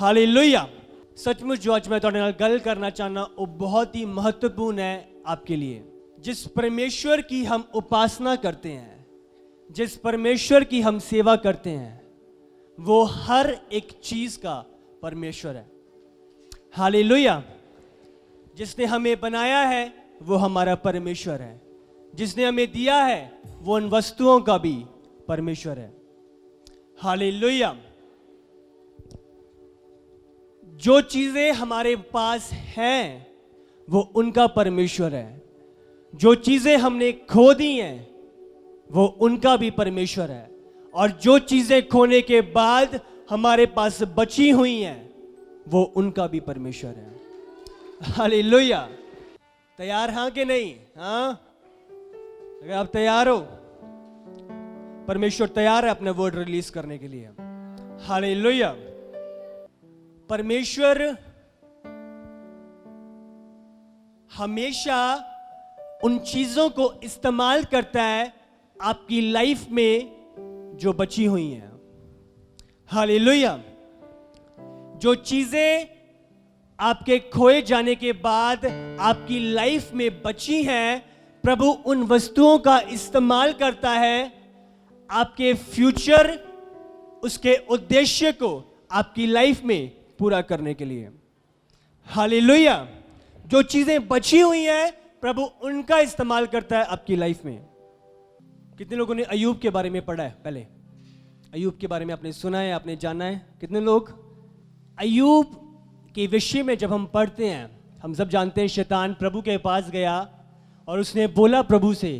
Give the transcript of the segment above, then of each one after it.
Hallelujah. सचमुच जो आज मैं तुहाडे नाल गल करना चाहना वो बहुत ही महत्वपूर्ण है आपके लिए। जिस परमेश्वर की हम उपासना करते हैं, जिस परमेश्वर की हम सेवा करते हैं, वो हर एक चीज का परमेश्वर है। हालेलुया। जिसने हमें बनाया है वो हमारा परमेश्वर है। जिसने हमें दिया है वो उन वस्तुओं का भी परमेश्वर है। हालेलुया। जो चीजें हमारे पास हैं वो उनका परमेश्वर है। जो चीजें हमने खो दी हैं वो उनका भी परमेश्वर है। और जो चीजें खोने के बाद हमारे पास बची हुई हैं वो उनका भी परमेश्वर है। हालेलुया। तैयार हाँ कि नहीं? हाँ, अगर आप तैयार हो, परमेश्वर तैयार है अपने वर्ड रिलीज करने के लिए। हालेलुया। परमेश्वर हमेशा उन चीजों को इस्तेमाल करता है आपकी लाइफ में जो बची हुई हैं। हालेलुया। जो चीजें आपके खोए जाने के बाद आपकी लाइफ में बची हैं, प्रभु उन वस्तुओं का इस्तेमाल करता है आपके फ्यूचर, उसके उद्देश्य को आपकी लाइफ में पूरा करने के लिए। हालेलुया। जो चीजें बची हुई हैं प्रभु उनका इस्तेमाल करता है आपकी लाइफ में। कितने लोगों ने अय्यूब के बारे में पढ़ा है? पहले अय्यूब के बारे में आपने सुना है, आपने जाना है? कितने लोग? अय्यूब के विषय में जब हम पढ़ते हैं, हम सब जानते हैं शैतान प्रभु के पास गया और उसने बोला प्रभु से,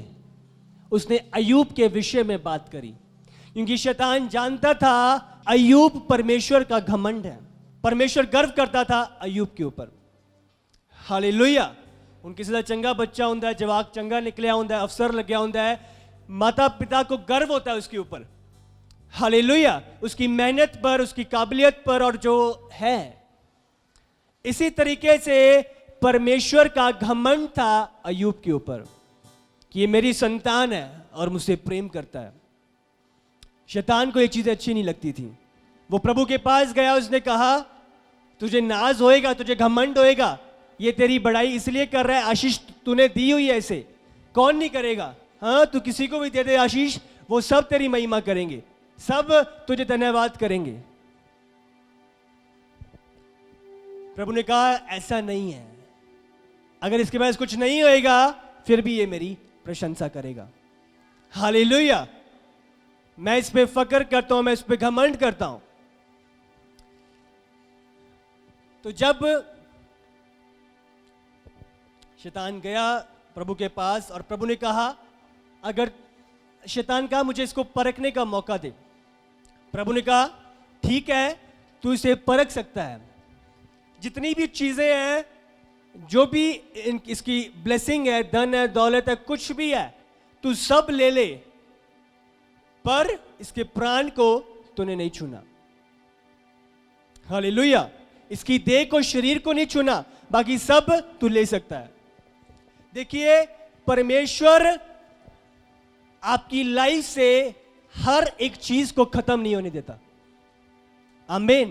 उसने अय्यूब के विषय में बात करी, क्योंकि शैतान जानता था अय्यूब परमेश्वर का घमंड है। परमेश्वर गर्व करता था अय्यूब के ऊपर। हालेलुया। उनके साथ चंगा बच्चा होता है, जवाक चंगा निकलिया होता है, अफसर लग्या होता है, माता पिता को गर्व होता है उसके ऊपर। हालेलुया। उसकी मेहनत पर, उसकी काबिलियत पर, और जो है इसी तरीके से परमेश्वर का घमंड था अय्यूब के ऊपर कि ये मेरी संतान है और मुझसे प्रेम करता है। शैतान को ये चीजें अच्छी नहीं लगती थी। वो प्रभु के पास गया, उसने कहा तुझे नाज होएगा, तुझे घमंड होएगा, ये तेरी बड़ाई इसलिए कर रहा है, आशीष तूने दी हुई है, ऐसे कौन नहीं करेगा? हाँ, तू किसी को भी दे दे आशीष, वो सब तेरी महिमा करेंगे, सब तुझे धन्यवाद करेंगे। प्रभु ने कहा ऐसा नहीं है, अगर इसके पास कुछ नहीं होएगा फिर भी ये मेरी प्रशंसा करेगा। हालेलुया। मैं इस पे फक्र करता हूं, मैं इस पे घमंड करता हूं। तो जब शैतान गया प्रभु के पास और प्रभु ने कहा, अगर शैतान कहा मुझे इसको परखने का मौका दे। प्रभु ने कहा ठीक है, तू इसे परख सकता है। जितनी भी चीजें हैं, जो भी इसकी ब्लेसिंग है, धन है, दौलत है, कुछ भी है, तू सब ले ले, पर इसके प्राण को तूने नहीं छूना। हालेलुया। इसकी देह को, शरीर को नहीं छूना, बाकी सब तू ले सकता है। देखिए, परमेश्वर आपकी लाइफ से हर एक चीज को खत्म नहीं होने देता। आमीन।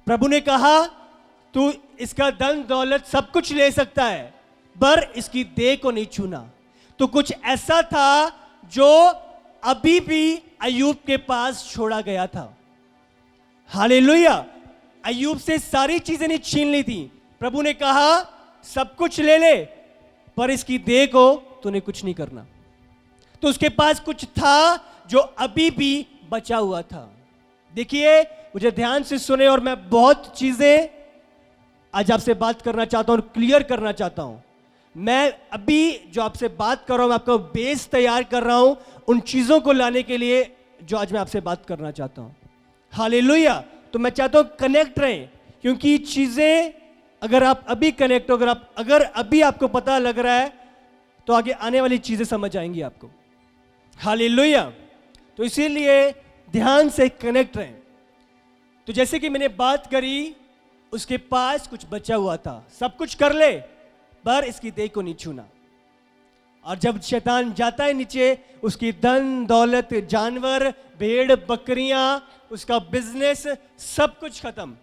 प्रभु ने कहा तू इसका धन दौलत सब कुछ ले सकता है, पर इसकी देह को नहीं छूना। तो कुछ ऐसा था जो अभी भी अय्यूब के पास छोड़ा गया था। हालेलुया। अय्यूब से सारी चीजें नहीं छीन ली थी। प्रभु ने कहा सब कुछ ले ले, पर इसकी देह को तूने कुछ नहीं करना। तो उसके पास कुछ था जो अभी भी बचा हुआ था। देखिए, मुझे ध्यान से सुने, और मैं बहुत चीजें आज आपसे बात करना चाहता हूं, क्लियर करना चाहता हूं। मैं अभी जो आपसे बात कर रहा हूं, मैं आपका बेस तैयार कर रहा हूं उन चीजों को लाने के लिए जो आज मैं आपसे बात करना चाहता हूं। हालेलुया। तो मैं चाहता हूं कनेक्ट रहें, क्योंकि चीजें अगर आप अभी कनेक्ट हो, अगर अभी आपको पता लग रहा है, तो आगे आने वाली चीजें समझ आएंगी आपको। हालेलुया। तो इसीलिए ध्यान से कनेक्ट रहें। तो जैसे कि मैंने बात करी, उसके पास कुछ बचा हुआ था, सब कुछ कर ले, पर इसकी देह को नहीं छूना। और जब शैतान जाता है नीचे, उसकी धन दौलत, जानवर, भेड़ बकरियां, उसका बिजनेस, सब कुछ खत्म।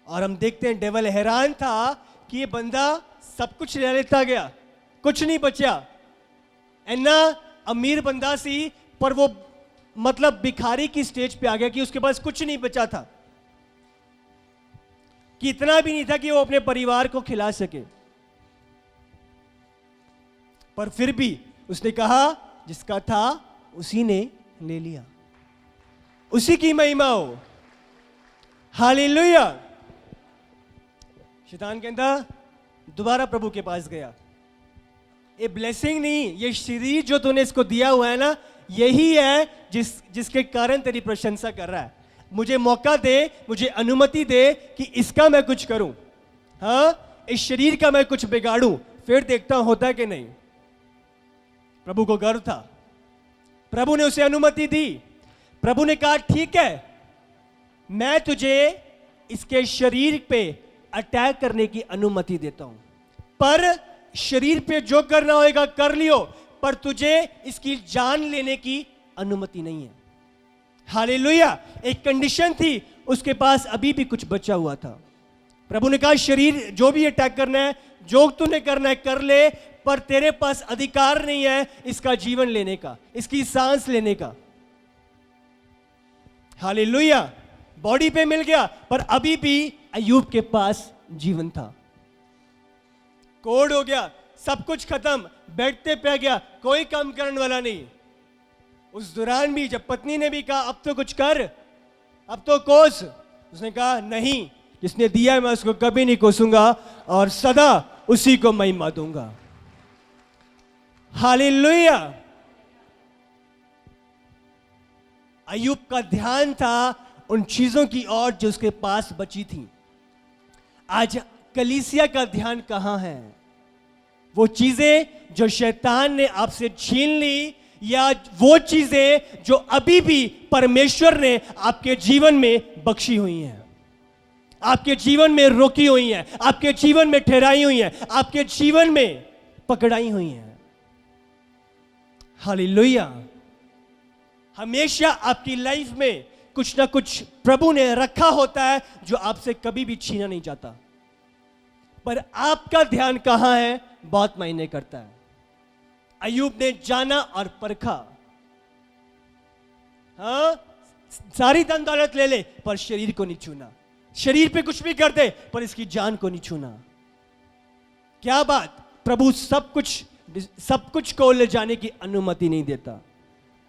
और हम देखते हैं डेविल हैरान था कि ये बंदा सब कुछ ले लेता गया, कुछ नहीं बचा। ना अमीर बंदा सी, पर वो मतलब भिखारी की स्टेज पे आ गया कि उसके पास कुछ नहीं बचा था, कि इतना भी नहीं था कि वो अपने परिवार को खिला सके। पर फिर भी उसने कहा जिसका था उसी ने ले लिया, उसी की महिमा हो। हालेलुया। शैतान कहता दोबारा प्रभु के पास गया, ये ब्लेसिंग नहीं, ये शरीर जो तूने इसको दिया हुआ है ना, यही है जिसके कारण तेरी प्रशंसा कर रहा है। मुझे मौका दे, मुझे अनुमति दे कि इसका मैं कुछ करूं, हाँ, इस शरीर का मैं कुछ बिगाड़ूं, फिर देखता हूं होता है कि नहीं। प्रभु को गर्व था, प्रभु ने उसे अनुमति दी। प्रभु ने कहा ठीक है, मैं तुझे इसके शरीर पे अटैक करने की अनुमति देता हूं, पर शरीर पे जो करना होगा कर लियो, पर तुझे इसकी जान लेने की अनुमति नहीं है। हालेलुया। एक कंडीशन थी, उसके पास अभी भी कुछ बचा हुआ था। प्रभु ने कहा शरीर जो भी अटैक करना है, जो तूने करना है कर ले, पर तेरे पास अधिकार नहीं है इसका जीवन लेने का, इसकी सांस लेने का। हालेलुया। बॉडी पे मिल गया, पर अभी भी अय्यूब के पास जीवन था। कोड हो गया, सब कुछ खत्म, बैठते पे गया, कोई काम करने वाला नहीं। उस दौरान भी जब पत्नी ने भी कहा अब तो कुछ कर, अब तो कोस, उसने कहा नहीं, जिसने दिया है मैं उसको कभी नहीं कोसूंगा और सदा उसी को महिमा दूंगा। हालेलुया। अय्यूब का ध्यान था उन चीजों की ओर जो उसके पास बची थी। आज कलीसिया का ध्यान कहां है? वो चीजें जो शैतान ने आपसे छीन ली, या वो चीजें जो अभी भी परमेश्वर ने आपके जीवन में बख्शी हुई हैं, आपके जीवन में रोकी हुई हैं, आपके जीवन में ठहराई हुई हैं, आपके जीवन में पकड़ाई हुई हैं। हालेलुया। हमेशा आपकी लाइफ में कुछ ना कुछ प्रभु ने रखा होता है जो आपसे कभी भी छीना नहीं जाता, पर आपका ध्यान कहां है बहुत मायने करता है। अय्यूब ने जाना और परखा, हाँ, सारी धन दौलत ले ले पर शरीर को नहीं छूना, शरीर पे कुछ भी कर दे पर इसकी जान को नहीं छूना। क्या बात, प्रभु सब कुछ को ले जाने की अनुमति नहीं देता।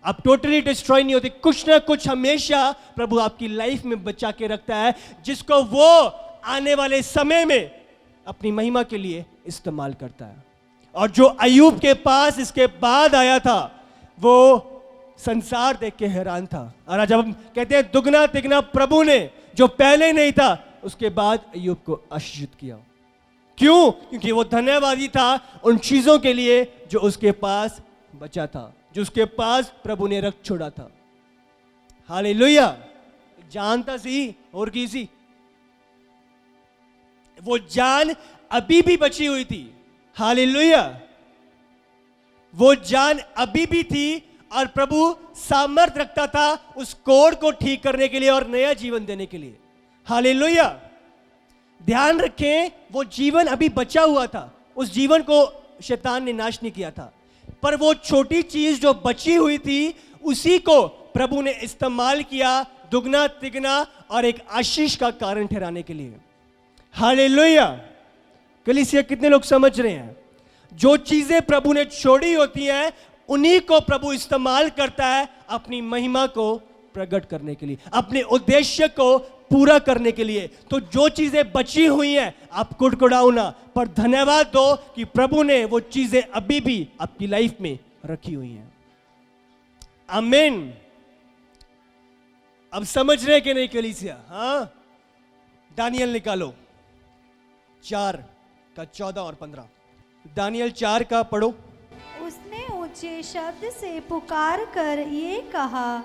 आप टोटली डिस्ट्रॉय नहीं होते, कुछ ना कुछ हमेशा प्रभु आपकी लाइफ में बचा के रखता है, जिसको वो आने वाले समय में अपनी महिमा के लिए इस्तेमाल करता है। और जो अय्यूब के पास इसके बाद आया था, वो संसार देख के हैरान था। और जब हम कहते हैं दुगना तिगना प्रभु ने जो पहले नहीं था, उसके बाद अय्यूब को आशीषित किया। क्यों? क्योंकि वो धन्यवादी था उन चीजों के लिए जो उसके पास बचा था, जो उसके पास प्रभु ने रख छोड़ा था। हालेलुया। जानता सी और की सी, वो जान अभी भी बची हुई थी। हालेलुया। वो जान अभी भी थी और प्रभु सामर्थ रखता था उस कोड़ को ठीक करने के लिए और नया जीवन देने के लिए। हालेलुया। ध्यान रखें, वो जीवन अभी बचा हुआ था, उस जीवन को शैतान ने नाश नहीं किया था, पर वो छोटी चीज जो बची हुई थी उसी को प्रभु ने इस्तेमाल किया दुगना तिगना और एक आशीष का कारण ठहराने के लिए। हालेलुया। कलीसिया कितने लोग समझ रहे हैं? जो चीजें प्रभु ने छोड़ी होती हैं उन्हीं को प्रभु इस्तेमाल करता है अपनी महिमा को प्रकट करने के लिए, अपने उद्देश्य को पूरा करने के लिए। तो जो चीजें बची हुई हैं आप कुड़कुड़ाओ ना, पर धन्यवाद दो कि प्रभु ने वो चीजें अभी भी आपकी लाइफ में रखी हुई हैं। आमीन। अब समझ रहे कि नहीं कलीसिया? हाँ, दानियल निकालो 4 का 14 और 15। दानियल 4 का पढ़ो। उसने ऊंचे शब्द से पुकार कर ये कहा,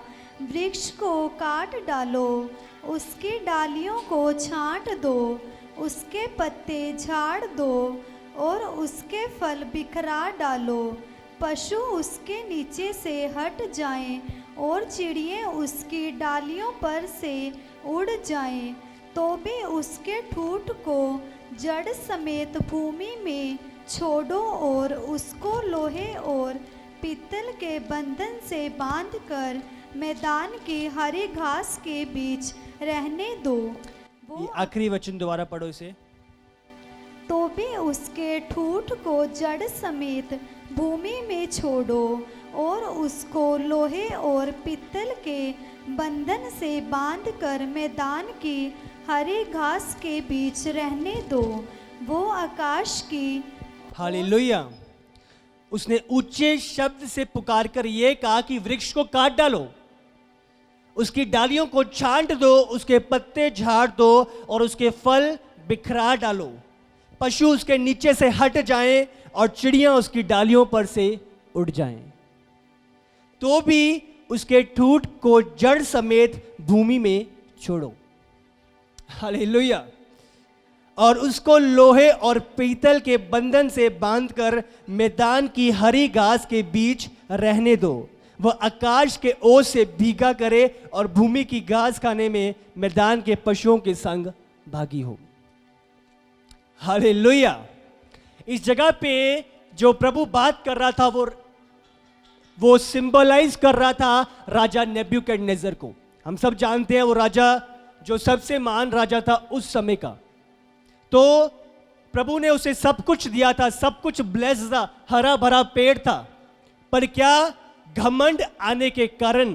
वृक्ष को काट डालो, उसकी डालियों को छांट दो, उसके पत्ते झाड़ दो, और उसके फल बिखरा डालो। पशु उसके नीचे से हट जाएं और चिड़ियाँ उसकी डालियों पर से उड़ जाएं, तो भी उसके ठूठ को जड़ समेत भूमि में छोड़ो और उसको लोहे और पीतल के बंधन से बांधकर मैदान की हरी घास के बीच रहने दो। ये आखिरी वचन दोबारा पढ़ो इसे। तो भी उसके ठूठ को जड़ समेत भूमि में छोड़ो और उसको लोहे और पीतल के बंधन से बांधकर मैदान की हरी घास के बीच रहने दो। वो आकाश की हालेलुया। उसने ऊंचे शब्द से पुकार कर यह कहा कि वृक्ष को काट डालो, उसकी डालियों को छांट दो, उसके पत्ते झाड़ दो और उसके फल बिखरा डालो। पशु उसके नीचे से हट जाएं और चिड़ियां उसकी डालियों पर से उड़ जाएं, तो भी उसके ठूठ को जड़ समेत भूमि में छोड़ो। हालेलुया। और उसको लोहे और पीतल के बंधन से बांधकर मैदान की हरी घास के बीच रहने दो। वह आकाश के ओस से भीगा करे और भूमि की घास खाने में मैदान के पशुओं के संग भागी हो। हालेलुया। इस जगह पे जो प्रभु बात कर रहा था वो सिंबलाइज कर रहा था राजा नेबूकदनेस्सर को। हम सब जानते हैं वो राजा जो सबसे महान राजा था उस समय का। तो प्रभु ने उसे सब कुछ दिया था, सब कुछ ब्लेस था, हरा भरा पेड़ था। पर क्या घमंड आने के कारण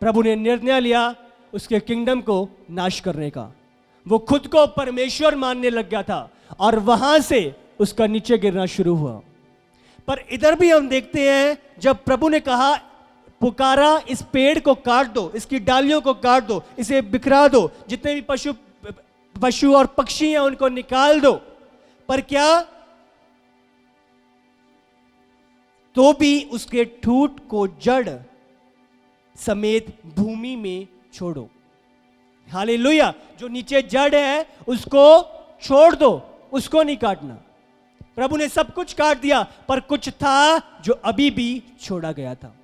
प्रभु ने निर्णय लिया उसके किंगडम को नाश करने का। वो खुद को परमेश्वर मानने लग गया था और वहां से उसका नीचे गिरना शुरू हुआ। पर इधर भी हम देखते हैं जब प्रभु ने कहा, पुकारा, इस पेड़ को काट दो, इसकी डालियों को काट दो, इसे बिखरा दो, जितने भी पशु और पक्षी हैं उनको निकाल दो। पर क्या तो भी उसके ठूठ को जड़ समेत भूमि में छोड़ो। हालेलुया। जो नीचे जड़ है उसको छोड़ दो, उसको नहीं काटना। प्रभु ने सब कुछ काट दिया पर कुछ था जो अभी भी छोड़ा गया था।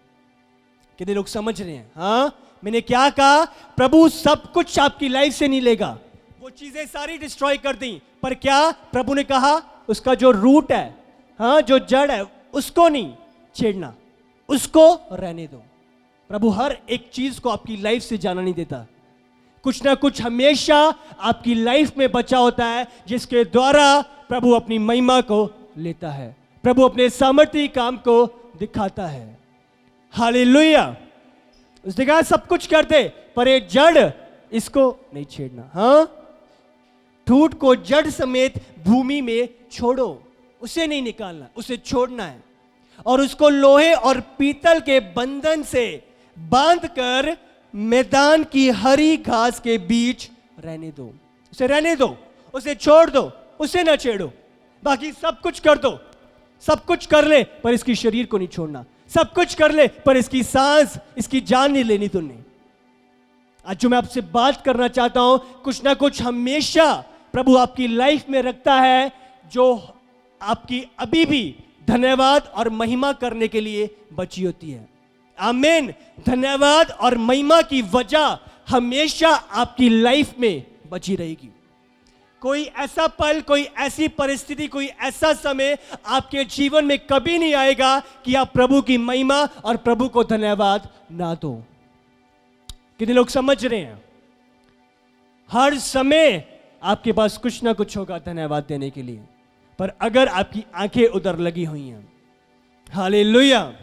कितने लोग समझ रहे हैं? हाँ, मैंने क्या कहा? प्रभु सब कुछ आपकी लाइफ से नहीं लेगा, वो चीजें सारी डिस्ट्रॉय कर दी। पर क्या प्रभु ने कहा उसका जो रूट है, हाँ, जो जड़ है, उसको नहीं छेड़ना, उसको रहने दो। प्रभु हर एक चीज को आपकी लाइफ से जाना नहीं देता। कुछ ना कुछ हमेशा आपकी लाइफ में बचा होता है जिसके द्वारा प्रभु अपनी महिमा को लेता है, प्रभु अपने सामर्थ्य काम को दिखाता है। हालेलुया। उसने कहा सब कुछ कर दे पर ये जड़, इसको नहीं छेड़ना। हाँ, ठूठ को जड़ समेत भूमि में छोड़ो, उसे नहीं निकालना, उसे छोड़ना है। और उसको लोहे और पीतल के बंधन से बांधकर मैदान की हरी घास के बीच रहने दो। उसे रहने दो, उसे छोड़ दो, उसे ना छेड़ो। बाकी सब कुछ कर दो, सब कुछ कर ले पर इसकी शरीर को नहीं छोड़ना। सब कुछ कर ले पर इसकी सांस, इसकी जान नहीं लेनी तुमने। आज जो मैं आपसे बात करना चाहता हूं, कुछ ना कुछ हमेशा प्रभु आपकी लाइफ में रखता है जो आपकी अभी भी धन्यवाद और महिमा करने के लिए बची होती है। आमीन। धन्यवाद और महिमा की वजह हमेशा आपकी लाइफ में बची रहेगी। कोई ऐसा पल, कोई ऐसी परिस्थिति, कोई ऐसा समय आपके जीवन में कभी नहीं आएगा कि आप प्रभु की महिमा और प्रभु को धन्यवाद ना दो। कितने लोग समझ रहे हैं? हर समय आपके पास कुछ ना कुछ होगा धन्यवाद देने के लिए। पर अगर आपकी आंखें उधर लगी हुई हैं, हालेलुया,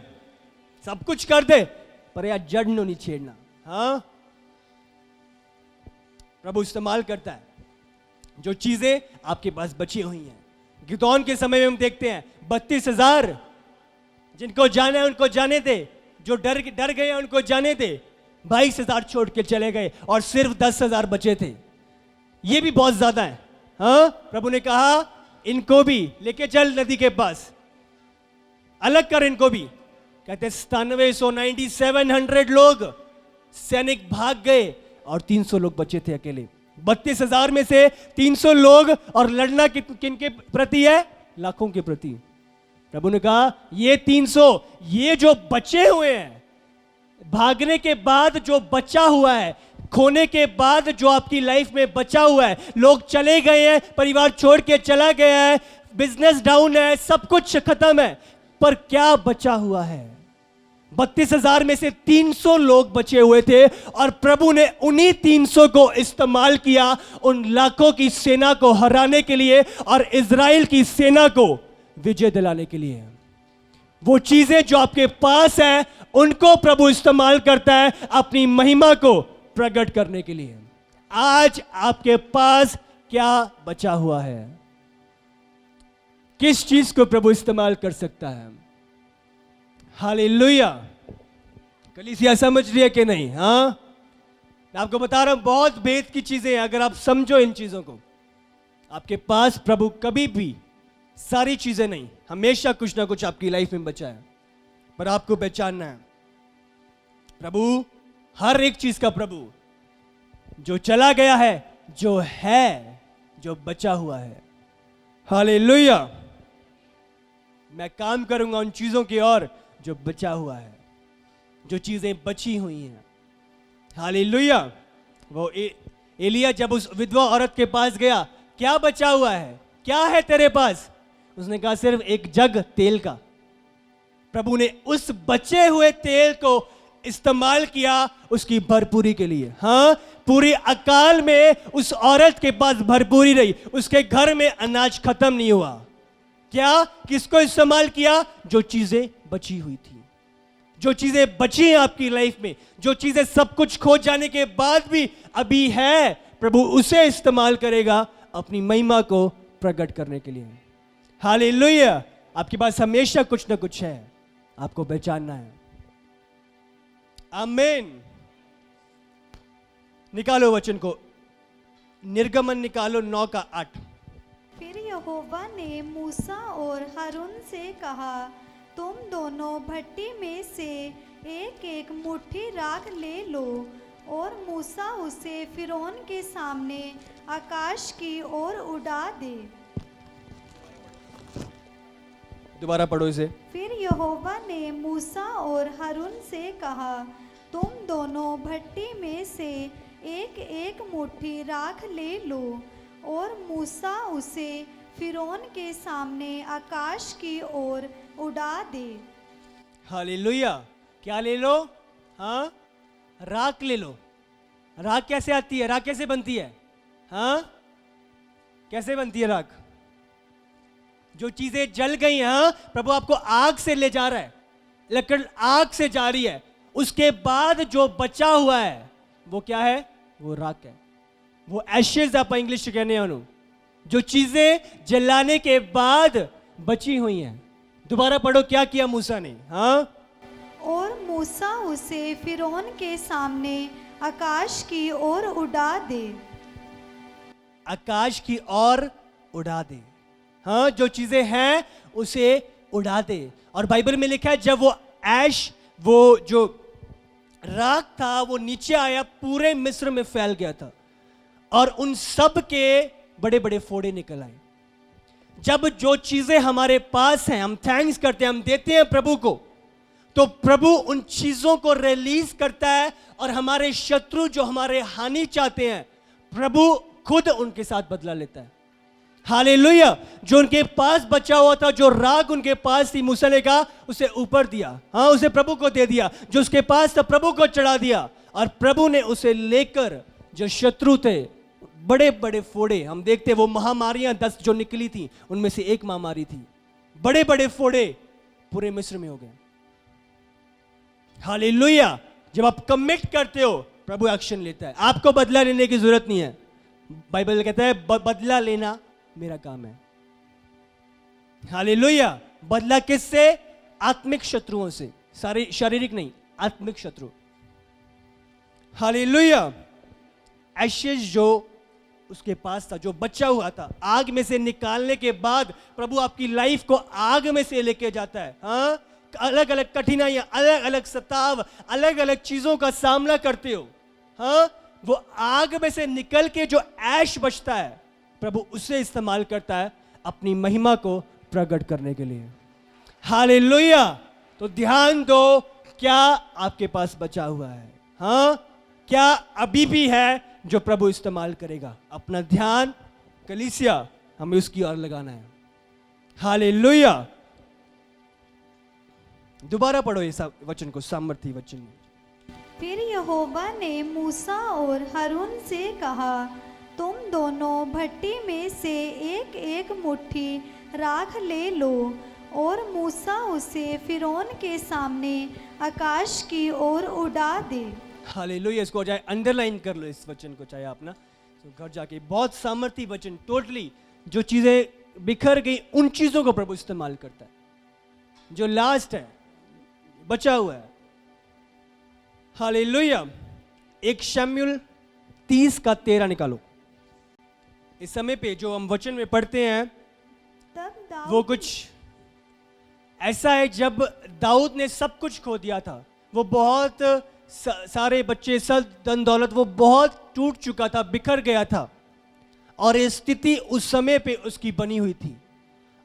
सब कुछ कर दे पर यार जड़ नहीं छेड़ना। हाँ, प्रभु इस्तेमाल करता है जो चीजें आपके पास बची हुई हैं। गिदोन के समय में हम देखते हैं 32,000 जिनको जाना है उनको जाने दे, जो डर गए हैं उनको जाने दे। 22,000 छोड़ के चले गए और सिर्फ 10,000 बचे थे। ये भी बहुत ज्यादा है। हाँ, प्रभु ने कहा इनको भी लेके चल नदी के पास, अलग कर इनको भी। कहते 9700 लोग सैनिक भाग गए और 300 लोग बचे थे अकेले। 32,000 में से 300 लोग, और लड़ना किनके प्रति है? लाखों के प्रति। प्रभु ने कहा ये 300, ये जो बचे हुए हैं, भागने के बाद जो बचा हुआ है, खोने के बाद जो आपकी लाइफ में बचा हुआ है, लोग चले गए हैं, परिवार छोड़ के चला गया है, बिजनेस डाउन है, सब कुछ खत्म है, पर क्या बचा हुआ है? 32,000 में से 300 लोग बचे हुए थे और प्रभु ने उन्हीं 300 को इस्तेमाल किया उन लाखों की सेना को हराने के लिए और इजराइल की सेना को विजय दिलाने के लिए। वो चीजें जो आपके पास है उनको प्रभु इस्तेमाल करता है अपनी महिमा को प्रकट करने के लिए। आज आपके पास क्या बचा हुआ है? किस चीज को प्रभु इस्तेमाल कर सकता है? हालेलुया। कलीसिया समझ रही है कि नहीं? हाँ, मैं आपको बता रहा हूं, बहुत भेद की चीजें हैं। अगर आप समझो इन चीजों को, आपके पास प्रभु कभी भी सारी चीजें नहीं, हमेशा कुछ ना कुछ आपकी लाइफ में बचा है, पर आपको पहचानना है प्रभु हर एक चीज का प्रभु, जो चला गया है, जो है, जो बचा हुआ है। हालेलुया। मैं काम करूंगा उन चीजों की ओर जो बचा हुआ है, जो चीजें बची हुई हैं। हालेलुया। वो एलिया जब उस विधवा औरत के पास गया, क्या बचा हुआ है, क्या है तेरे पास? उसने कहा सिर्फ एक जग तेल का। प्रभु ने उस बचे हुए तेल को इस्तेमाल किया उसकी भरपूरी के लिए। हाँ, पूरी अकाल में उस औरत के पास भरपूरी रही, उसके घर में अनाज खत्म नहीं हुआ। क्या? किसको इस्तेमाल किया? जो चीजें बची हुई थी, जो चीजें बची हैं आपकी लाइफ में, जो चीजें सब कुछ खो जाने के बाद भी अभी है, प्रभु उसे इस्तेमाल करेगा अपनी महिमा को प्रकट करने के लिए। हालेलुया। आपके पास हमेशा कुछ ना कुछ है, आपको पहचानना है। आमीन। निकालो वचन को, निर्गमन निकालो 9:8। फिर यहोवा ने मूसा और हारून से कहा, तुम दोनों भट्टी में से एक एक मुट्ठी राख ले लो। और मूसा उसे फिरौन के सामने आकाश की ओर उड़ा दे। दोबारा पढ़ो इसे। फिर यहोवा ने मूसा और हारून से कहा, तुम दोनों भट्टी में से एक एक मुट्ठी राख ले लो। और मूसा उसे फिरौन के सामने आकाश की ओर उड़ा दे। हालेलुया। क्या ले लो? हाँ, राख ले लो। राख कैसे आती है? राख कैसे बनती है? हाँ, कैसे बनती है राख? जो चीजें जल गई हैं, हाँ, प्रभु आपको आग से ले जा रहा है, लकड़ आग से जा रही है, उसके बाद जो बचा हुआ है वो क्या है? वो राख है, वो एशेज आप इंग्लिश कहने वालों, जो चीजें जलाने के बाद बची हुई हैं। दोबारा पढ़ो, क्या किया मूसा ने? हाँ, और मूसा उसे फिरौन के सामने आकाश की ओर उड़ा दे। आकाश की ओर उड़ा दे। हाँ, जो चीजें हैं उसे उड़ा दे। और बाइबल में लिखा है जब वो ऐश, वो जो राख था, वो नीचे आया, पूरे मिस्र में फैल गया था और उन सब के बड़े बड़े फोड़े निकल आए। जब जो चीजें हमारे पास हैं, हम थैंक्स करते हैं, हम देते हैं प्रभु को, तो प्रभु उन चीजों को रिलीज करता है और हमारे शत्रु जो हमारे हानि चाहते हैं, प्रभु खुद उनके साथ बदला लेता है। हालेलुया। जो उनके पास बचा हुआ था, जो राख उनके पास थी, मूसा ने कहा उसे ऊपर दिया, हाँ, उसे प्रभु को दे दिया। जो उसके पास था प्रभु को चढ़ा दिया और प्रभु ने उसे लेकर जो शत्रु थे, बड़े बड़े फोड़े, हम देखते वो महामारियां 10 जो निकली थी, उनमें से एक महामारी थी, बड़े बड़े फोड़े पूरे मिस्र में हो गए। हालेलुया। जब आप कमिट करते हो, प्रभु एक्शन लेता है। आपको बदला लेने की जरूरत नहीं है। बाइबल कहता है बदला लेना मेरा काम है। हालेलुया। बदला किससे? आत्मिक शत्रुओं से, सारे शारीरिक नहीं, आत्मिक शत्रु। हालेलुया। एशेज जो उसके पास था, जो बचा हुआ था, आग में से निकालने के बाद प्रभु आपकी लाइफ को आग में से लेके जाता है। हाँ, अलग अलग कठिनाइयां, अलग अलग सताव, अलग अलग चीजों का सामना करते हो, हाँ, वो आग में से निकल के जो ऐश बचता है, प्रभु उसे इस्तेमाल करता है अपनी महिमा को प्रकट करने के लिए। हालेलुया। तो ध्यान दो, क्या आपके पास बचा हुआ है? हाँ, क्या अभी भी है जो प्रभु इस्तेमाल करेगा? अपना ध्यान कलीसिया हमें उसकी ओर लगाना है। हालेलुया। दोबारा पढ़ो ये सब वचन को, सामर्थी वचन में। फिर यहोवा ने मूसा और हारून से कहा, तुम दोनों भट्टी में से एक एक मुट्ठी राख ले लो, और मूसा उसे फिरौन के सामने आकाश की ओर उड़ा दे। हालेलुया। इसको चाहे अंडरलाइन कर लो इस वचन को, चाहे आप ना तो घर जाके। बहुत सामर्थी वचन। टोटली जो चीजें बिखर गई उन चीजों को प्रभु इस्तेमाल करता है। जो लास्ट है, बचा हुआ है। हालेलुया। 1 शमूएल 30:13 निकालो। इस समय पे जो हम वचन में पढ़ते हैं तब वो कुछ ऐसा है, जब दाऊद ने सब कुछ खो दिया था, वो बहुत सारे बच्चे, सब धन दौलत, वो बहुत टूट चुका था, बिखर गया था, और ये स्थिति उस समय पे उसकी बनी हुई थी।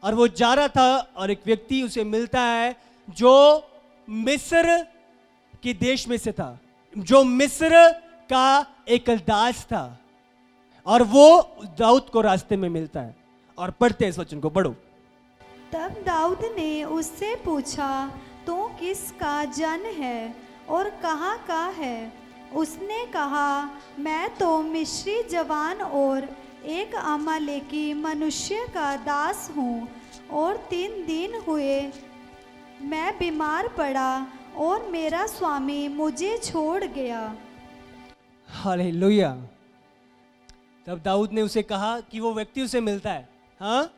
और वो जा रहा था और एक व्यक्ति उसे मिलता है जो मिस्र के देश में से था, जो मिस्र का एक दास था, और वो दाऊद को रास्ते में मिलता है। और पढ़ते हैं इस वचन को, पढ़ो। तब दाऊद ने उससे पूछा, तू किसका जन है और कहाँ का है? उसने कहा, मैं तो मिस्री जवान और एक अमालेकी मनुष्य का दास हूँ, और 3 दिन हुए मैं बीमार पड़ा और मेरा स्वामी मुझे छोड़ गया। हालेलुया। तब दाऊद ने उसे कहा कि वो व्यक्ति उसे मिलता है, हाँ,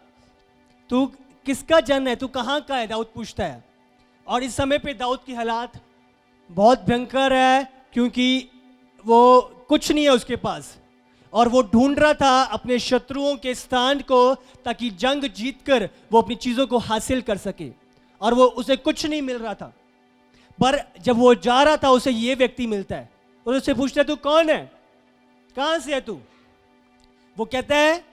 तू किसका जन है, तू कहाँ का है? दाऊद पूछता है। और इस समय पे दाऊद की हालात बहुत भयंकर है, क्योंकि वो कुछ नहीं है उसके पास, और वो ढूंढ रहा था अपने शत्रुओं के स्थान को, ताकि जंग जीतकर वो अपनी चीजों को हासिल कर सके, और वो उसे कुछ नहीं मिल रहा था। पर जब वो जा रहा था, उसे ये व्यक्ति मिलता है और उससे पूछता है, तू कौन है, कहां से है तू? वो कहता है,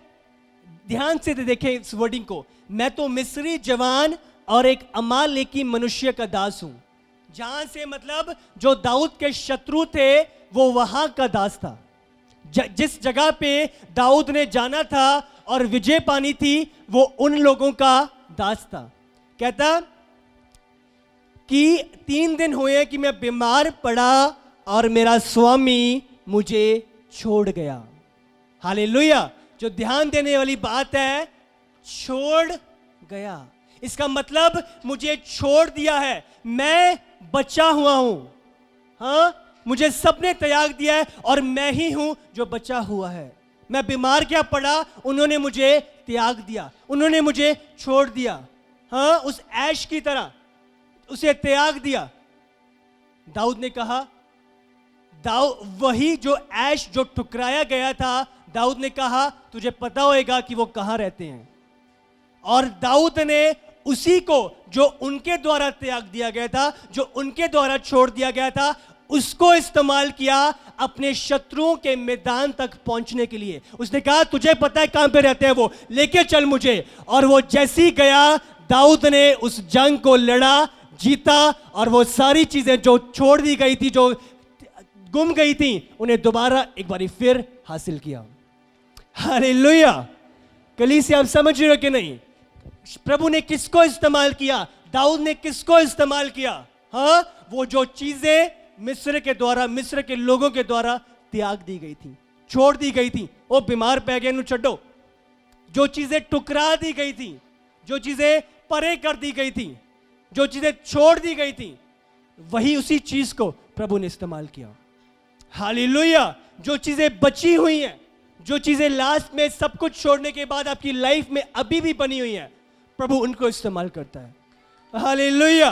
ध्यान से देखें इस वर्डिंग को, मैं तो मिस्री जवान और एक अमालेकी मनुष्य का दास हूं। जहां से मतलब जो दाऊद के शत्रु थे वो वहां का दास था। जिस जगह पे दाऊद ने जाना था और विजय पानी थी, वो उन लोगों का दास था। कहता कि 3 दिन हुए कि मैं बीमार पड़ा और मेरा स्वामी मुझे छोड़ गया। हालेलुया। जो ध्यान देने वाली बात है, छोड़ गया, इसका मतलब मुझे छोड़ दिया है, मैं बचा हुआ हूं। हाँ, मुझे सबने त्याग दिया है और मैं ही हूं जो बचा हुआ है। मैं बीमार क्या पड़ा, उन्होंने मुझे त्याग दिया, उन्होंने मुझे छोड़ दिया। हाँ, उस ऐश की तरह उसे त्याग दिया। दाऊद ने कहा, वही जो ऐश जो ठुकराया गया था, दाऊद ने कहा, तुझे पता होएगा कि वो कहां रहते हैं। और दाऊद ने उसी को जो उनके द्वारा त्याग दिया गया था, जो उनके द्वारा छोड़ दिया गया था, उसको इस्तेमाल किया अपने शत्रुओं के मैदान तक पहुंचने के लिए। उसने कहा, तुझे पता है कहां पे रहते हैं वो, लेके चल मुझे। और वो जैसे ही गया, दाऊद ने उस जंग को लड़ा, जीता, और वो सारी चीजें जो छोड़ दी गई थी, जो गुम गई थी, उन्हें दोबारा एक बारी फिर हासिल किया। हालेलुया। कलीसिया, आप समझ रहे हो कि नहीं? प्रभु ने किसको इस्तेमाल किया? दाऊद ने किसको इस्तेमाल किया? हाँ, वो जो चीजें मिस्र के द्वारा, मिस्र के लोगों के द्वारा त्याग दी गई थी, छोड़ दी गई थी। वो बीमार पै गए, छड्डो। जो चीजें टुकरा दी गई थी, जो चीजें परे कर दी गई थी, जो चीजें छोड़ दी गई थी, वही उसी चीज को प्रभु ने इस्तेमाल किया। हालेलुया। जो चीजें बची हुई हैं, जो चीजें लास्ट में सब कुछ छोड़ने के बाद आपकी लाइफ में अभी भी बनी हुई हैं, प्रभु उनको इस्तेमाल करता है। हालेलुया।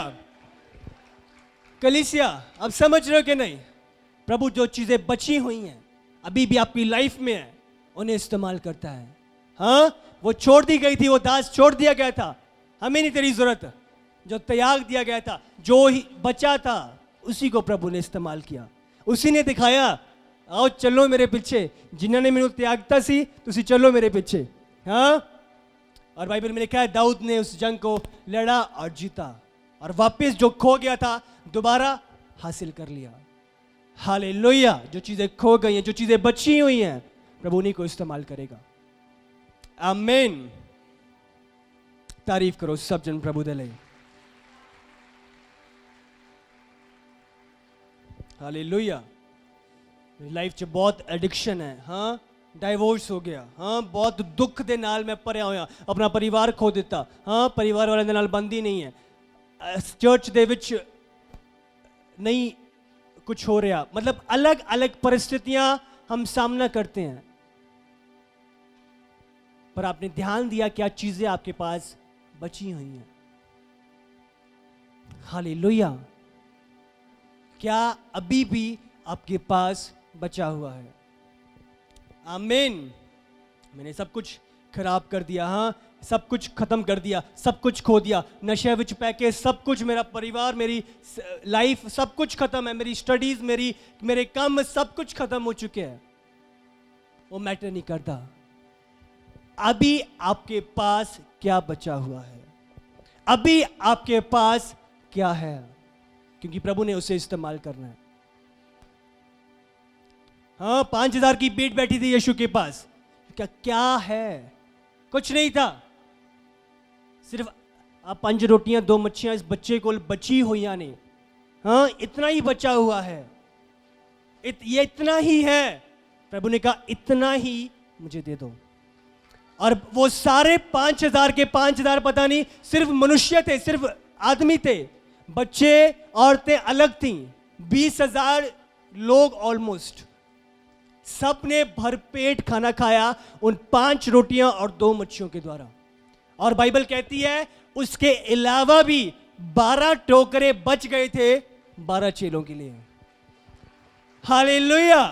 कलीसिया, आप समझ रहे हो कि नहीं? प्रभु जो चीजें बची हुई हैं, अभी भी आपकी लाइफ में है, उन्हें इस्तेमाल करता है। हाँ, वो छोड़ दी गई थी, वो दास छोड़ दिया गया था, हमें नहीं तेरी जरूरत, जो त्याग दिया गया था, जो ही बचा था, उसी को प्रभु ने इस्तेमाल किया। उसी ने दिखाया, आओ चलो मेरे पीछे, जिन्होंने मैनू त्यागता सी, तुसी चलो मेरे पीछे। हाँ, और बाइबल में लिखा है दाऊद ने उस जंग को लड़ा और जीता और वापस जो खो गया था दोबारा हासिल कर लिया। हालेलुया। जो चीजें खो गई हैं, जो चीजें बची हुई हैं, प्रभु उन्हीं को इस्तेमाल करेगा। आमीन। तारीफ करो सब जन प्रभु दे लिए। हालेलुया। मेरी लाइफ च बहुत एडिक्शन है। हाँ, डाइवोर्स हो गया। हाँ, बहुत दुख दे नाल मैं भरिया होया, अपना परिवार खो दिता। हाँ, परिवार वाले दे नाल बंदी नहीं है, चर्च दे विच नहीं कुछ हो रहा। मतलब अलग अलग परिस्थितियां हम सामना करते हैं, पर आपने ध्यान दिया क्या चीजें आपके पास बची हुई हैं? हालेलुया। क्या अभी भी आपके पास बचा हुआ है? आमीन। मैंने सब कुछ खराब कर दिया। हाँ, सब कुछ खत्म कर दिया, सब कुछ खो दिया, नशे विच पैके सब कुछ, मेरा परिवार, मेरी लाइफ सब कुछ खत्म है, मेरी स्टडीज, मेरे काम सब कुछ खत्म हो चुके हैं। वो मैटर नहीं करता। अभी आपके पास क्या बचा हुआ है? अभी आपके पास क्या है? क्योंकि प्रभु ने उसे इस्तेमाल करना है। हाँ, 5,000 की भीड़ बैठी थी यीशु के पास। क्या है? कुछ नहीं था, सिर्फ 5 रोटियां 2 मच्छियां इस बच्चे को बची हुई ने। हाँ, इतना ही बचा हुआ है, ये इतना ही है। प्रभु ने कहा इतना ही मुझे दे दो। और वो सारे 5,000 के 5,000 पता नहीं सिर्फ मनुष्य थे, सिर्फ आदमी थे, बच्चे औरतें अलग थी। 20,000 लोग ऑलमोस्ट, सब ने भरपेट खाना खाया उन 5 रोटियां और 2 मच्छियों के द्वारा। और बाइबल कहती है उसके अलावा भी 12 टोकरे बच गए थे 12 चेलों के लिए। हालेलुया।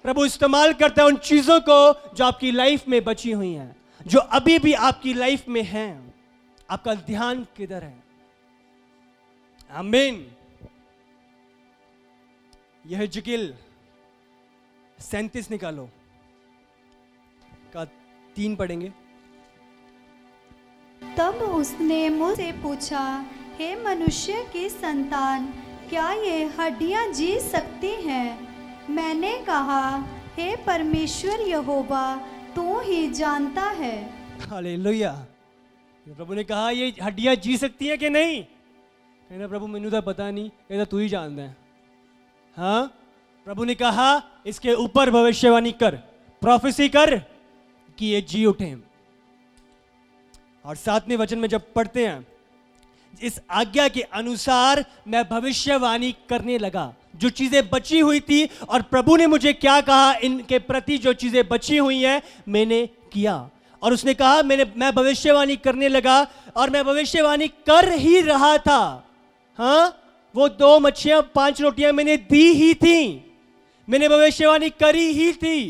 प्रभु इस्तेमाल करता है उन चीजों को जो आपकी लाइफ में बची हुई हैं, जो अभी भी आपकी लाइफ में हैं। आपका ध्यान किधर है? आमीन। यह जिकिल 37 निकालो का 3 पढ़ेंगे। तब उसने मुझसे पूछा, हे मनुष्य की संतान, क्या ये हड्डियां जी सकती हैं? मैंने कहा, हे परमेश्वर यहोवा, तू ही जानता है। हालेलुया। प्रभु ने कहा ये हड्डियां जी सकती हैं कि नहीं? कहना प्रभु मैनू तो पता नहीं, ये तो तू ही जानता है। हाँ, प्रभु ने कहा इसके ऊपर भविष्यवाणी कर, प्रोफेसी कर कि ये जी उठे। और 7वें वचन में जब पढ़ते हैं, इस आज्ञा के अनुसार मैं भविष्यवाणी करने लगा। जो चीजें बची हुई थी, और प्रभु ने मुझे क्या कहा, इनके प्रति जो चीजें बची हुई हैं मैंने किया। और उसने कहा मैं भविष्यवाणी करने लगा, और मैं भविष्यवाणी कर ही रहा था। हाँ, वो 2 मच्छियां 5 रोटियां मैंने दी ही थी, मैंने भविष्यवाणी करी ही थी।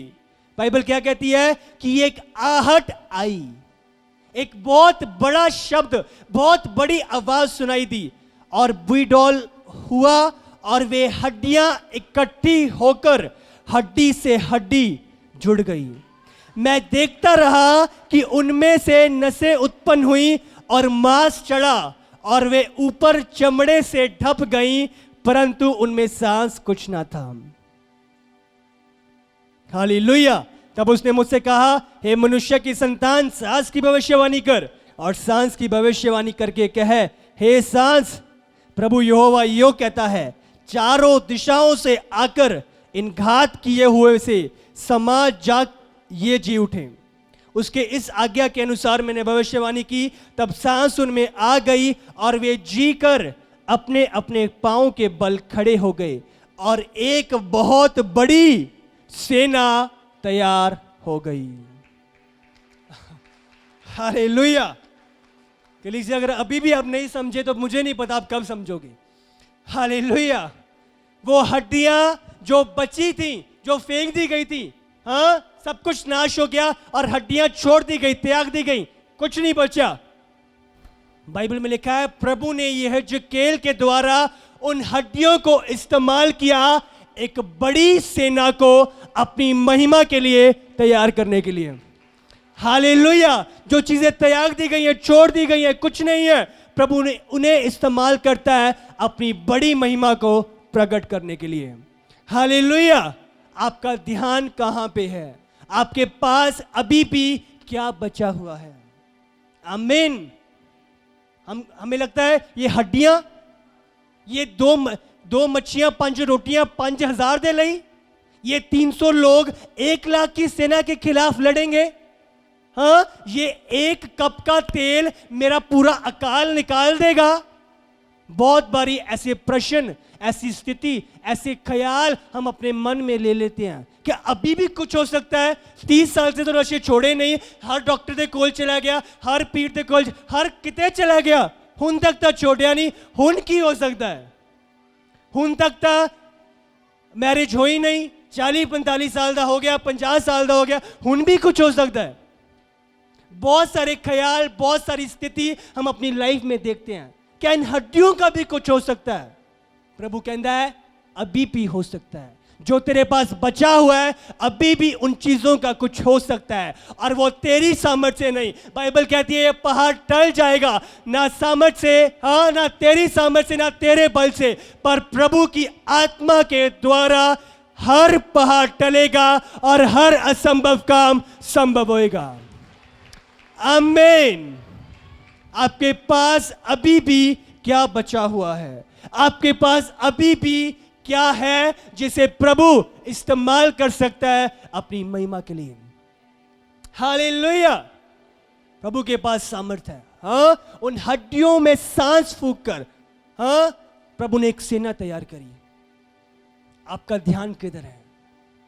बाइबल क्या कहती है कि एक आहट आई, एक बहुत बड़ा शब्द, बहुत बड़ी आवाज सुनाई दी, और बुईडोल हुआ, और वे हड्डियां इकट्ठी होकर हड्डी से हड्डी जुड़ गई। मैं देखता रहा कि उनमें से नसें उत्पन्न हुई और मांस चढ़ा, और वे ऊपर चमड़े से ढप गईं, परंतु उनमें सांस कुछ ना था। हालेलुया। तब उसने मुझसे कहा, हे मनुष्य की संतान, सांस की भविष्यवाणी कर, और सांस की भविष्यवाणी करके कह, हे सांस, प्रभु यहोवा यो कहता है, चारों दिशाओं से आकर इन घात किए हुए से समाज जाग ये जी उठे। उसके इस आज्ञा के अनुसार मैंने भविष्यवाणी की, तब सांस उनमें आ गई, और वे जी कर अपने अपने पांव के बल खड़े हो गए, और एक बहुत बड़ी सेना तैयार हो गई। हालेलुया। कलीसिया, अगर अभी भी आप नहीं समझे तो मुझे नहीं पता आप कब समझोगे। हालेलुया। वो हड्डियां जो बची थी, जो फेंक दी गई थी, हाँ, सब कुछ नाश हो गया, और हड्डियां छोड़ दी गई, त्याग दी गई, कुछ नहीं बचा। बाइबल में लिखा है प्रभु ने यह जकेल के द्वारा उन हड्डियों को इस्तेमाल किया, एक बड़ी सेना को अपनी महिमा के लिए तैयार करने के लिए। हालेलुया। जो चीजें त्याग दी गई हैं, छोड़ दी गई हैं, कुछ नहीं है, प्रभु ने उन्हें इस्तेमाल करता है अपनी बड़ी महिमा को प्रकट करने के लिए। हालेलुया। आपका ध्यान कहां पे है? आपके पास अभी भी क्या बचा हुआ है? आमीन। हमें लगता है ये हड्डियां, ये दो मच्छियां, 5 रोटियां 5,000 दे लई, ये 300 लोग 1 लाख की सेना के खिलाफ लड़ेंगे। हाँ, ये 1 कप का तेल मेरा पूरा अकाल निकाल देगा। बहुत बारी ऐसे प्रश्न, ऐसी स्थिति, ऐसे ख्याल हम अपने मन में ले लेते हैं कि अभी भी कुछ हो सकता है। 30 साल से तो नशे छोड़े नहीं, हर डॉक्टर के कोल चला गया, हर पीर के कोल, हर किते चला गया, हुन तक तो छोड़िया नहीं। हुन की हो सकता है? हुन तक तो मैरिज हो ही नहीं, 40-45 साल का हो गया, 50 साल का हो गया, हुन भी कुछ हो सकता है। बहुत सारे ख्याल, बहुत सारी स्थिति हम अपनी लाइफ में देखते हैं। क्या इन हड्डियों का भी कुछ हो सकता है? प्रभु कहता है अभी भी हो सकता है। जो तेरे पास बचा हुआ है, अभी भी उन चीजों का कुछ हो सकता है, और वो तेरी सामर्थ से नहीं। बाइबल कहती है ये पहाड़ टल जाएगा, ना सामर्थ से, हाँ, ना तेरी सामर्थ से, ना तेरे बल से, पर प्रभु की आत्मा के द्वारा हर पहाड़ टलेगा और हर असंभव काम संभव होएगा। आमीन। आपके पास अभी भी क्या बचा हुआ है? आपके पास अभी भी क्या है जिसे प्रभु इस्तेमाल कर सकता है अपनी महिमा के लिए? हालेलुया। प्रभु के पास सामर्थ है। हाँ, उन हड्डियों में सांस फूंक कर, हाँ, प्रभु ने एक सेना तैयार करी। आपका ध्यान किधर है?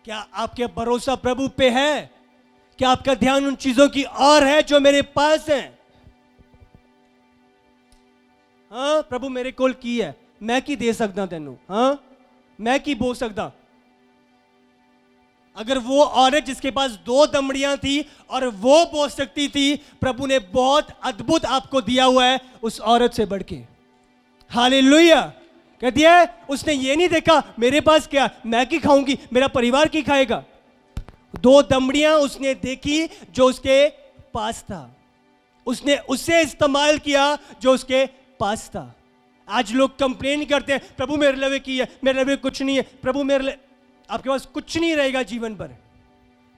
क्या आपके भरोसा प्रभु पे है? क्या आपका ध्यान उन चीजों की ओर है जो मेरे पास है? हाँ, प्रभु मेरे कोल की है, मैं की दे सकता तेनू? हाँ, मैं की बोल सकता? अगर वो औरत जिसके पास 2 दमड़ियां थी और वो बोल सकती थी, प्रभु ने बहुत अद्भुत आपको दिया हुआ है उस औरत से बढ़ के। हालेलुया। कहती है उसने ये नहीं देखा मेरे पास क्या, मैं की खाऊंगी, मेरा परिवार की खाएगा। 2 दमड़ियां उसने देखी जो उसके पास था, उसने उसे इस्तेमाल किया जो उसके पास था। आज लोग कंप्लेन करते हैं प्रभु मेरे लवे की है, मेरे लवे कुछ नहीं है, प्रभु मेरे लिए। आपके पास कुछ नहीं रहेगा जीवन भर,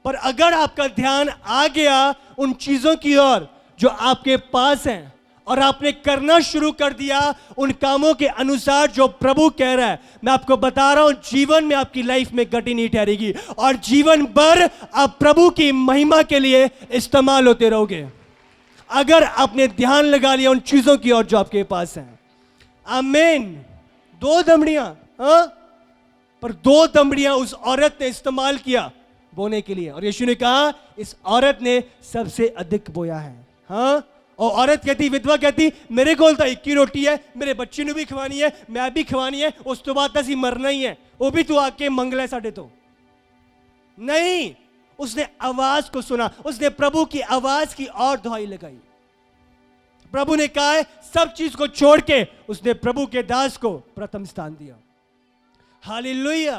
पर अगर आपका ध्यान आ गया उन चीजों की ओर जो आपके पास हैं, और आपने करना शुरू कर दिया उन कामों के अनुसार जो प्रभु कह रहा है, मैं आपको बता रहा हूं जीवन में आपकी लाइफ में गति नहीं ठहरेगी, और जीवन भर आप प्रभु की महिमा के लिए इस्तेमाल होते रहोगे अगर आपने ध्यान लगा लिया उन चीजों की ओर जो आपके पास हैं। आमीन। 2 दमड़ियां, हाँ, पर 2 दमड़ियां उस औरत ने इस्तेमाल किया बोने के लिए, और यीशु ने कहा इस औरत ने सबसे अधिक बोया है। हाँ, और औरत कहती, विधवा कहती, मेरे कोल तो 1 ही रोटी है, मेरे बच्चे ने भी खवानी है, मैं भी खवानी है, उस तो बाद असी मरना ही है, वो भी तू आके मंग ले साडे तो। नहीं, उसने आवाज को सुना, उसने प्रभु की आवाज की और दुहाई लगाई। प्रभु ने कहा है सब चीज को छोड़ के उसने प्रभु के दास को प्रथम स्थान दिया। हालेलुया।